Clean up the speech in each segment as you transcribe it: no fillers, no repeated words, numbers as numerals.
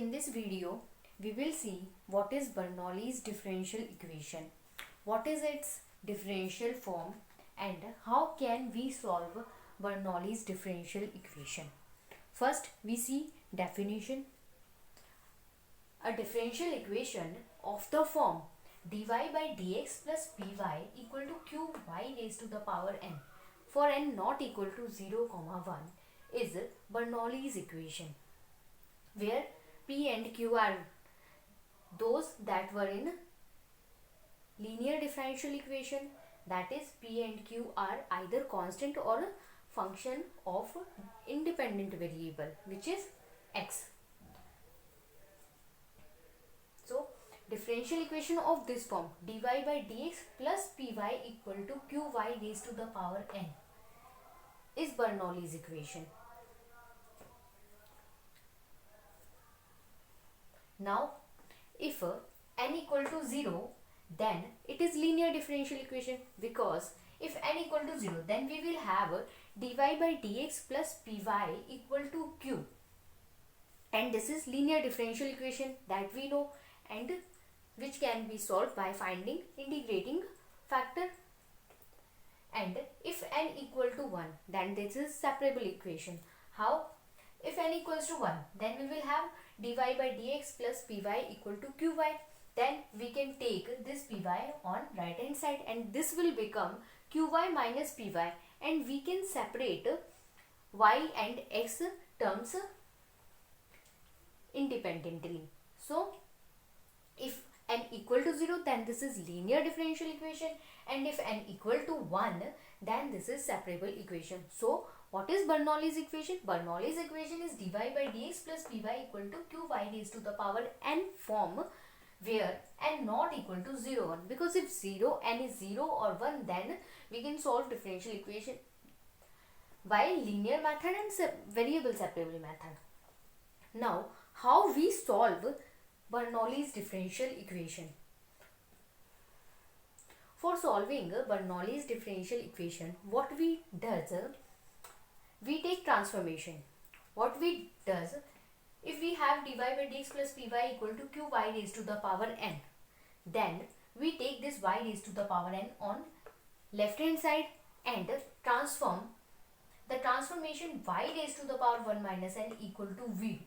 In this video, we will see what is Bernoulli's differential equation, what is its differential form, and how can we solve Bernoulli's differential equation. First, we see definition. A differential equation of the form dy by dx plus py equal to qy raised to the power n for n not equal to 0, 1 is Bernoulli's equation, where P and Q are those that were in linear differential equation, that is P and Q are either constant or a function of independent variable which is x. So differential equation of this form dy by dx plus py equal to qy raised to the power n is Bernoulli's equation. Now, if n equal to 0, then it is linear differential equation, because if n equal to 0, then we will have dy by dx plus py equal to q, and this is linear differential equation that we know and which can be solved by finding integrating factor. And if n equal to 1, then this is separable equation. How? If n equals to 1, then we will have dy by dx plus py equal to qy. Then we can take this py on right hand side and this will become qy minus py, and we can separate y and x terms independently. So if n equal to 0, then this is linear differential equation, and if n equal to 1, then this is separable equation. So what is Bernoulli's equation? Bernoulli's equation is dy by dx plus py equal to qy raised to the power n form, where n not equal to 0, 1, because if n is 0 or 1, then we can solve differential equation by linear method and variable separable method. Now, how we solve Bernoulli's differential equation? For solving Bernoulli's differential equation, what we does, we take transformation. What we does, if we have dy by dx plus py equal to qy raised to the power n, then we take this y raised to the power n on left hand side and transform the transformation y raised to the power 1 minus n equal to v.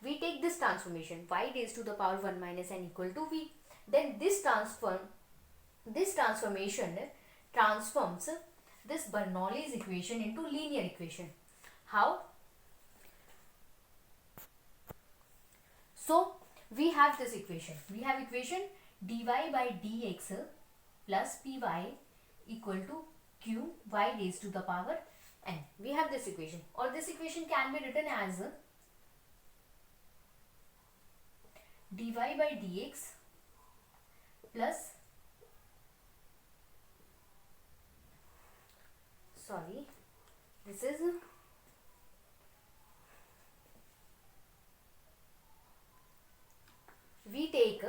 We take this transformation y raised to the power 1 minus n equal to v. Then this transformation transforms this Bernoulli's equation into linear equation. How? So we have this equation. We have equation dy by dx plus py equal to q y raised to the power n. We have this equation, or this equation can be written as dy by dx plus this is we take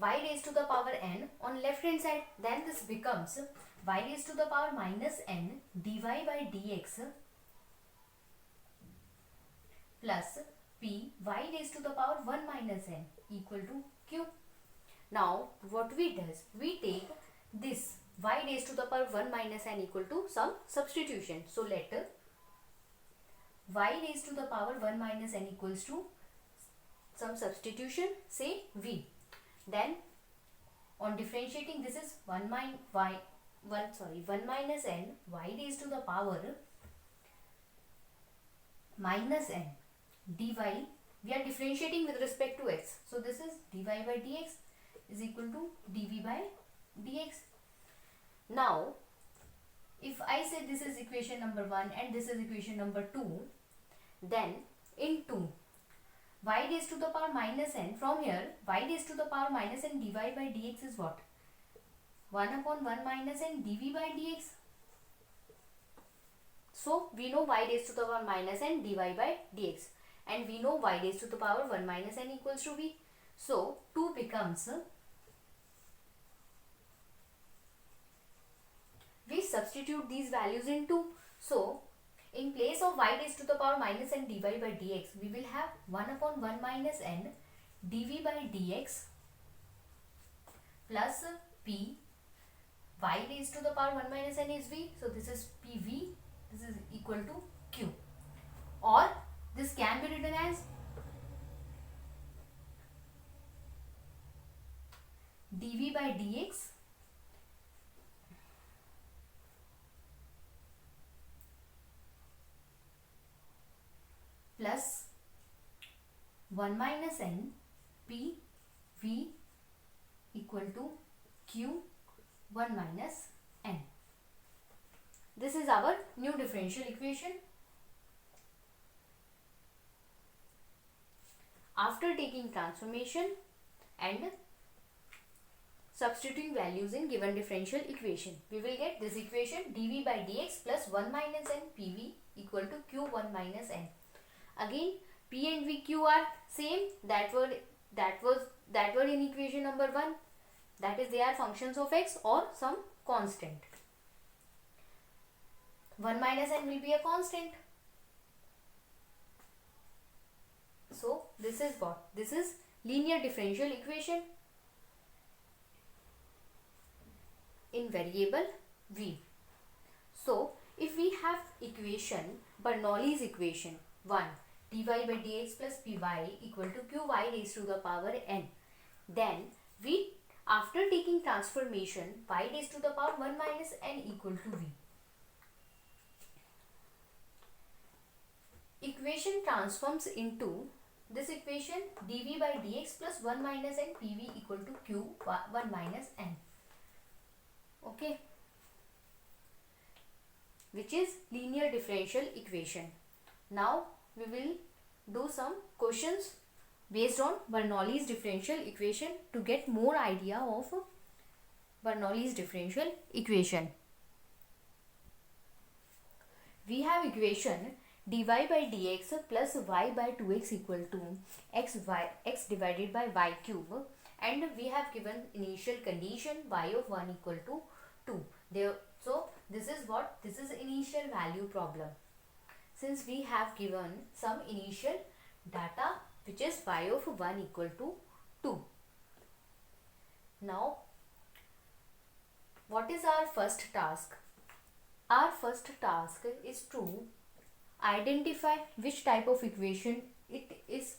y raised to the power n on left hand side, then this becomes y raised to the power minus n dy by dx plus p y raised to the power 1 minus n equal to q. Now what we does, we take this y raised to the power 1 minus n equal to some substitution. So let y raised to the power 1 minus n equals to some substitution, say v. Then on differentiating, this is 1 minus n y raised to the power minus n dy. We are differentiating with respect to x, so this is dy by dx is equal to dv by dx. Now if I say this is equation number 1 and this is equation number 2, then in 2 y raised to the power minus n, from here y raised to the power minus n dy by dx is what? 1 upon 1 minus n dv by dx. So we know y raised to the power minus n dy by dx, and we know y raised to the power 1 minus n equals to v. So 2 becomes, we substitute these values in 2. So In place of y raised to the power minus n dy by dx, we will have 1 upon 1 minus n dv by dx plus p. Y raised to the power 1 minus n is v, so this is pv, this is equal to q. Or this can be written as dv by dx plus 1 minus n p v equal to q 1 minus n. This is our new differential equation. After taking transformation and substituting values in given differential equation, we will get this equation dv by dx plus 1 minus n pv equal to q 1 minus n. Again, p and v, q are same that were in equation number 1. That is, they are functions of x or some constant. 1 minus n will be a constant. So this is what? This is linear differential equation in variable v. So if we have equation, Bernoulli's equation 1 dy by dx plus py equal to qy raised to the power n, then we, after taking transformation, y raised to the power 1 minus n equal to v. Equation transforms into this equation dv by dx plus 1 minus n pv equal to q 1 minus n. Okay, which is linear differential equation. Now we will do some questions based on Bernoulli's differential equation to get more idea of Bernoulli's differential equation. We have equation dy by dx plus y by 2x equal to x divided by y cube, and we have given initial condition y of 1 equal to 2. So this is what? This is initial value problem. Since we have given some initial data which is y of 1 equal to 2. Now what is our first task? Our first task is to identify which type of equation it is.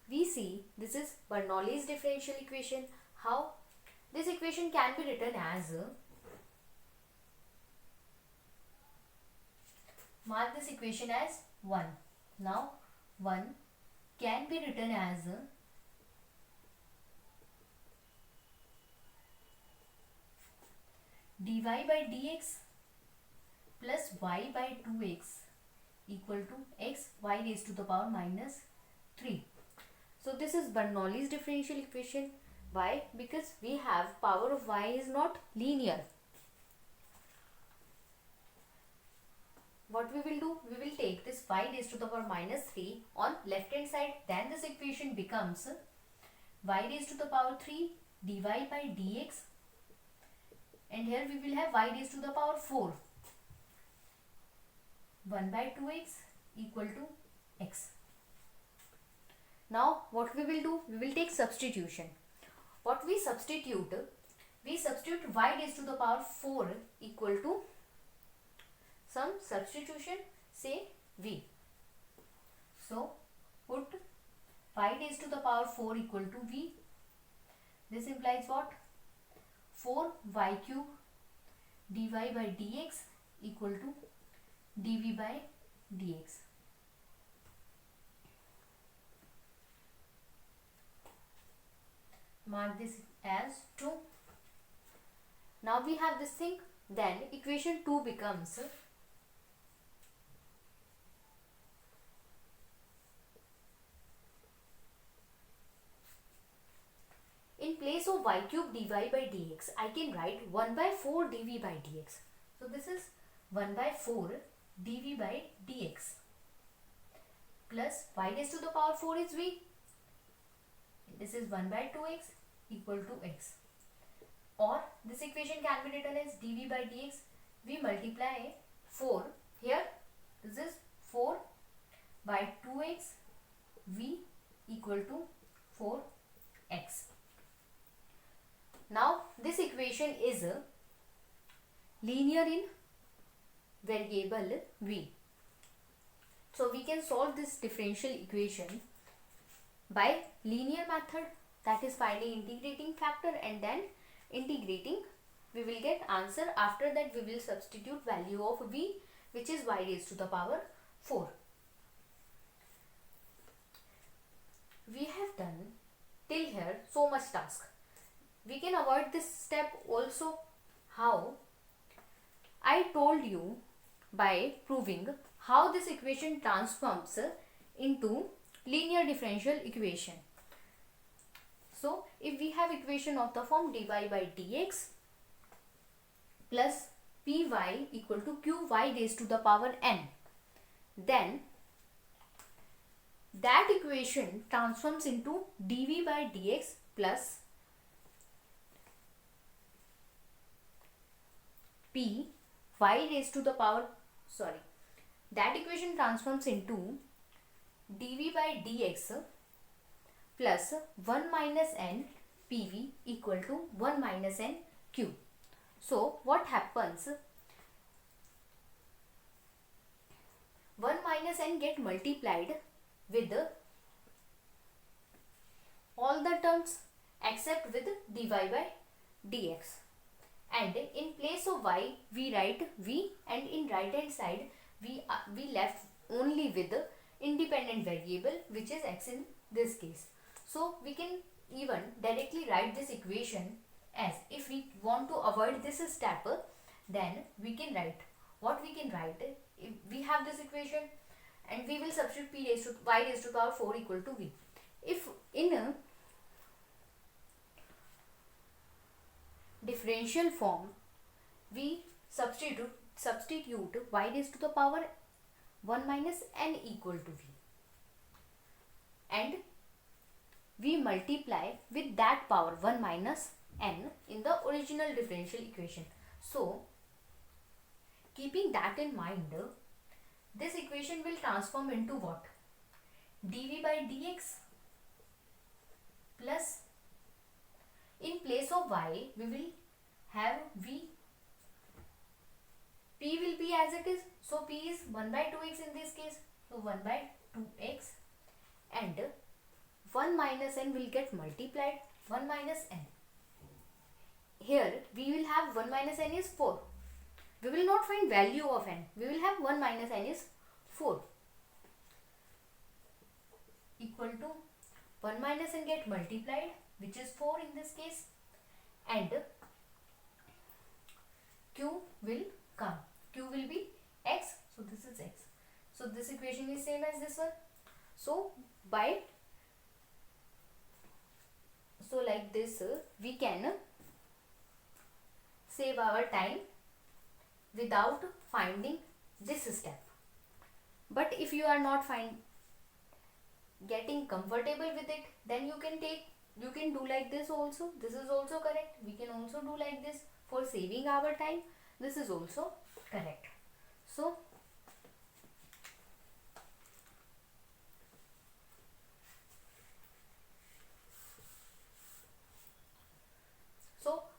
We see this is Bernoulli's differential equation. How? This equation can be written as, mark this equation as 1. Now 1 can be written as dy by dx plus y by 2x equal to x y raised to the power minus 3. So this is Bernoulli's differential equation. Why? Because we have power of y is not linear. What we will do? We will take this y raised to the power minus 3 on left hand side. Then this equation becomes y raised to the power 3 dy by dx, and here we will have y raised to the power 4 1 by 2x equal to x. Now what we will do? We will take substitution. What we substitute? We substitute y raised to the power 4 equal to some substitution, say v. So put y raised to the power 4 equal to v. This implies what? 4y cube dy by dx equal to dv by dx. Mark this as 2. Now we have this thing. Then equation 2 becomes in place of y cube dy by dx, I can write 1 by 4 dv by dx. So this is 1 by 4 dv by dx plus y raised to the power 4 is v. This is 1 by 2x equal to x. or this equation can be written as dv by dx. We multiply 4 here, this is 4 by 2x, v equal to 4x. Now this equation is linear in variable v. So we can solve this differential equation by linear method, that is finding integrating factor and then integrating. We will get answer. After that we will substitute value of v, which is y raised to the power 4. We have done till here so much task. We can avoid this step also. How? I told you by proving how this equation transforms into linear differential equation. So if we have equation of the form dy by dx plus py equal to qy raised to the power n, then that equation transforms into dv by dx plus p y raised to the power, that equation transforms into dv by dx plus 1 minus n pv equal to 1 minus n q. So what happens? 1 minus n get multiplied with all the terms except with dy by dx, and in place of y we write v, and in right hand side we left only with the independent variable, which is x in this case. So we can even directly write this equation as, if we want to avoid this step, then we can write what we can write. If we have this equation and we will substitute p raised to y raised to power 4 equal to v. If in a differential form we substitute y raised to the power 1 minus n equal to v, and we multiply with that power 1 minus n in the original differential equation. So keeping that in mind, this equation will transform into what? dv by dx plus, in place of y we will have v, p will be as it is, so p is 1 by 2x in this case, so 1 by 2x, and 1 minus n will get multiplied, 1 minus n. Here we will have 1 minus n is 4. We will not find value of n. We will have 1 minus n is 4 equal to 1 minus n get multiplied, which is 4 in this case, and q will come. Q will be x, so this is x. So this equation is same as this one. So like this we can save our time without finding this step. But if you are not getting comfortable with it, then you can do like this also. This is also correct. We can also do like this for saving our time. This is also correct. So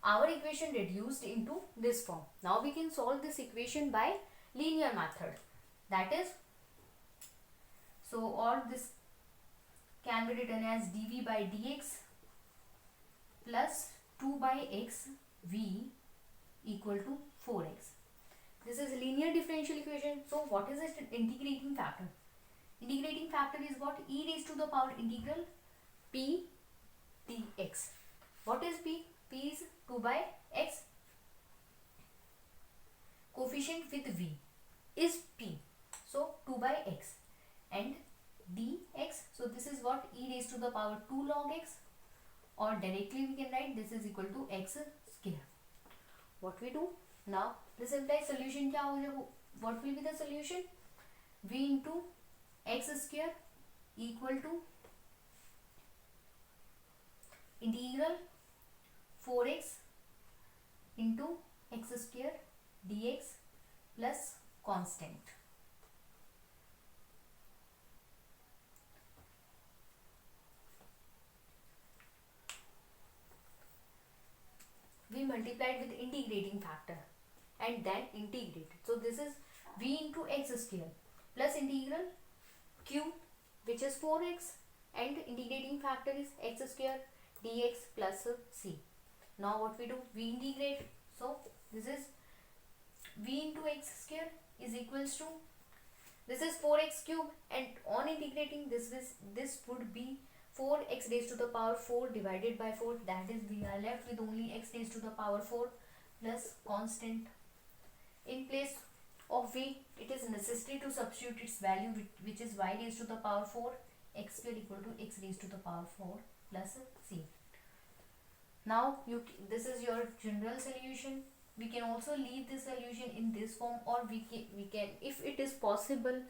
our equation reduced into this form. Now we can solve this equation by linear method. That is, so all this can be written as dv by dx plus 2 by x v equal to 4x. This is linear differential equation. So what is its integrating factor? Integrating factor is what? E raised to the power integral p dx. What is p? P is 2 by x. Coefficient with v is p. So 2 by x, and dx. So this is what? E raised to the power 2 log x, or directly we can write this is equal to x square. What we do now? This implies solution क्या हो जाएगा? What will be the solution? V into x square equal to integral 4x into x square dx plus constant. We multiplied with integrating factor and then integrate. So this is v into x square plus integral q, which is 4x, and integrating factor is x square dx plus c. Now what we do? We integrate. So this is v into x square is equals to, this is 4x cube, and on integrating this would be 4x raised to the power 4 divided by 4. That is, we are left with only x raised to the power 4 plus constant. In place of v, it is necessary to substitute its value, which is y raised to the power 4, x square equal to x raised to the power 4 plus c. Now this is your general solution. We can also leave this solution in this form, or we can, if it is possible,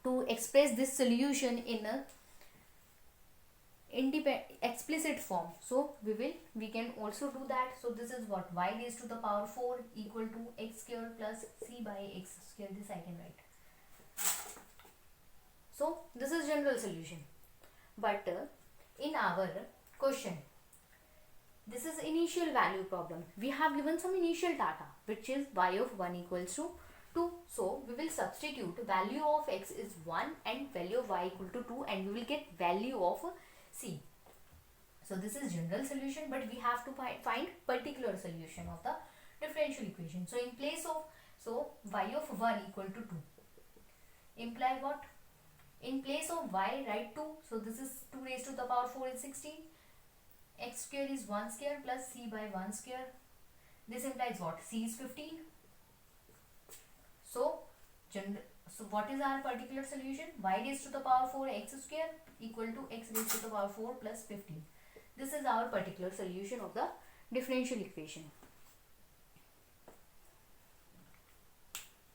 to express this solution in a explicit form. So we can also do that. So this is what, y raised to the power 4 equal to x square plus c by x square. This I can write. So this is general solution. But in our question, this is initial value problem. We have given some initial data, which is y of 1 equals to 2. So we will substitute value of x is 1 and value of y equal to 2, and we will get value of c. So this is general solution, but we have to find particular solution of the differential equation. So in place of, so y of 1 equal to 2 imply what? In place of y, write 2. So this is 2 raised to the power 4 is 16. X square is 1 square plus c by 1 square. This implies what? C is 15. So what is our particular solution? Y raised to the power 4 x square equal to x raised to the power 4 plus 15. This is our particular solution of the differential equation.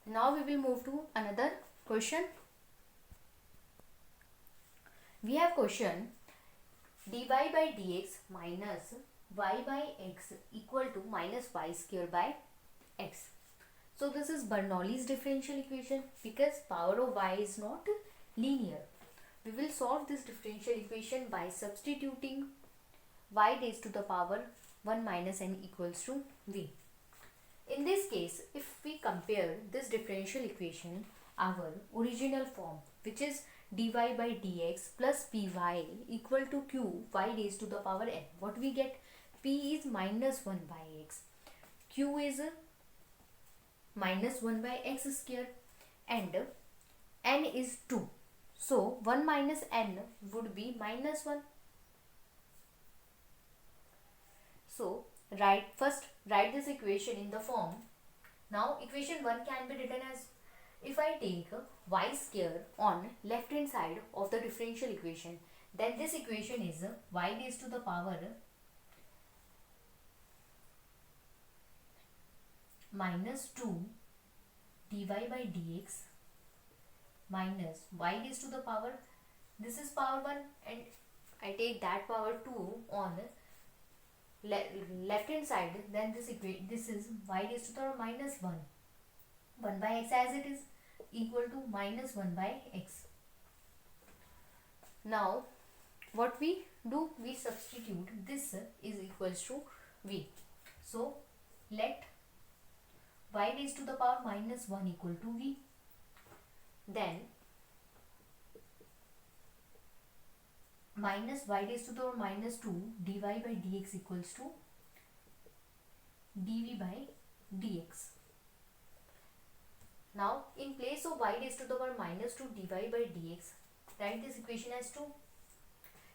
Now we will move to another question. We have question dy by dx minus y by x equal to minus y square by x. So this is Bernoulli's differential equation, because power of y is not linear. We will solve this differential equation by substituting y raised to the power 1 minus n equals to v. In this case, if we compare this differential equation, our original form, which is dy by dx plus py equal to q y raised to the power n. What we get? P is minus 1 by x, q is minus 1 by x square, and n is 2. So 1 minus n would be minus 1. So first write this equation in the form. Now equation 1 can be written as, if I take y square on left hand side of the differential equation, then this equation is y raised to the power minus 2 dy by dx minus y raised to the power, this is power 1, and I take that power 2 on left hand side, then this is y raised to the power minus 1 by x as it is equal to minus 1 by x. Now what we do? We substitute this is equals to v. So let y raised to the power minus 1 equal to v. Then minus y raised to the power minus 2 dy by dx equals to dv by dx. Now in place of y raised to the power minus 2 dy by dx, write this equation as 2.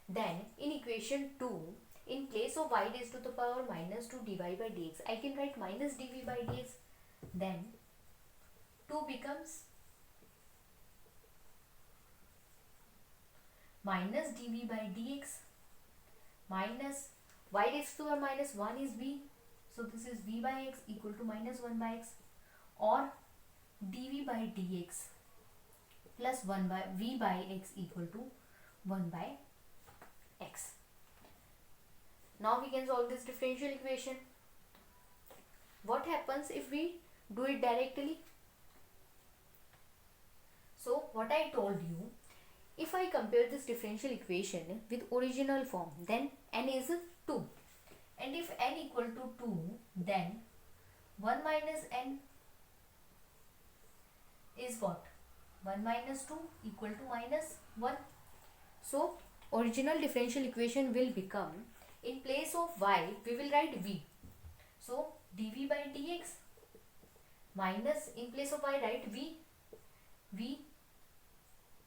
Then in equation 2, in place of y raised to the power minus 2 dy by dx, I can write minus dv by dx. Then 2 becomes minus dv by dx minus y raised to the power minus 1 is v. So this is v by x equal to minus 1 by x, or dv by dx plus 1 by v by x equal to 1 by x. Now we can solve this differential equation. What happens if we do it directly? So what I told you, if I compare this differential equation with original form, then n is 2. And if n equal to 2, then 1 minus n is what? 1 minus 2 equal to minus 1. So original differential equation will become, in place of y, we will write v. So dv by dx minus, in place of y write v,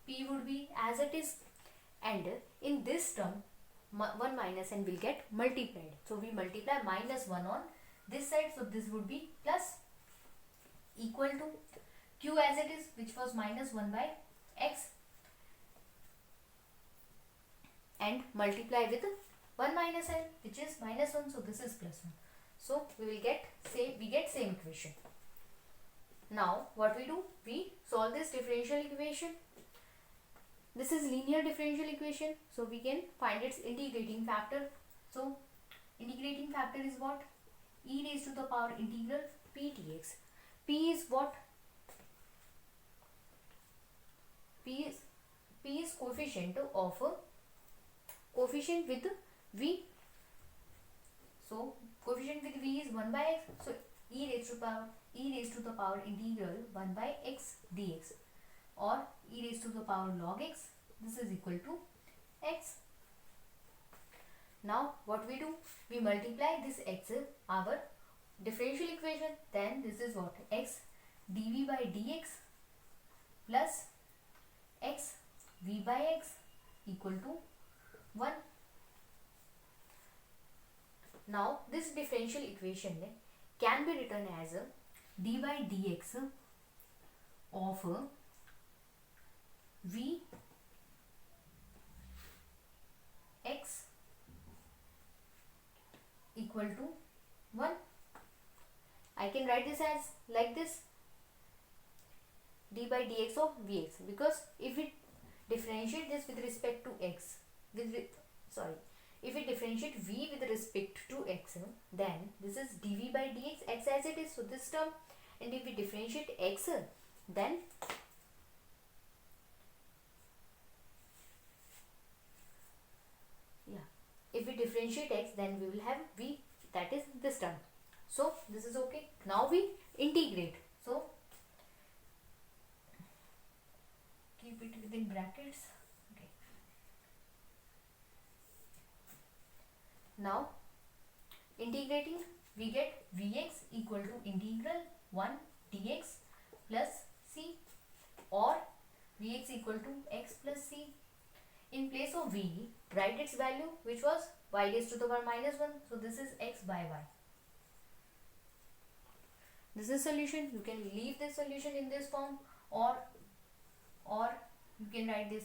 p would be as it is, and in this term 1 minus n will get multiplied. So we multiply minus 1 on this side, so this would be plus, equal to q as it is, which was minus 1 by x, and multiply with 1 minus n, which is minus 1, so this is plus 1. So we get same equation. Now what we do, we solve this differential equation. This is linear differential equation, so we can find its integrating factor. So integrating factor is what? E raised to the power integral p dx. P is what? P is coefficient with v. So coefficient with v is 1 by x. So e raised to the power integral 1 by x dx, or e raised to the power log x. This is equal to x. Now what we do? We multiply this x, our differential equation. Then this is what? X dv by dx plus x v by x equal to 1. Now this differential equation can be written as d by dx of v x equal to 1. I can write this as like this, d by dx of vx, because if we differentiate this with respect to x, if we differentiate v with respect to x, then this is dv by dx, x as it is, so this term. And if we differentiate x, then if we differentiate x, then we will have v, that is this term. So this is okay. Now we integrate. So keep it within brackets. Okay. Now integrating, we get vx equal to integral 1 dx plus c, or vx equal to x plus c. In place of v, write its value, which was y raised to the power minus 1. So this is x by y. This is solution. You can leave this solution in this form, or you can write this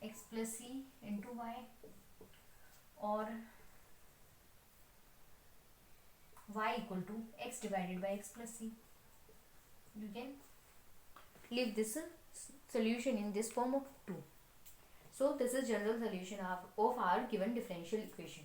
x plus c into y, or y equal to x divided by x plus c. You can leave this solution in this form of 2. So this is general solution of our given differential equation.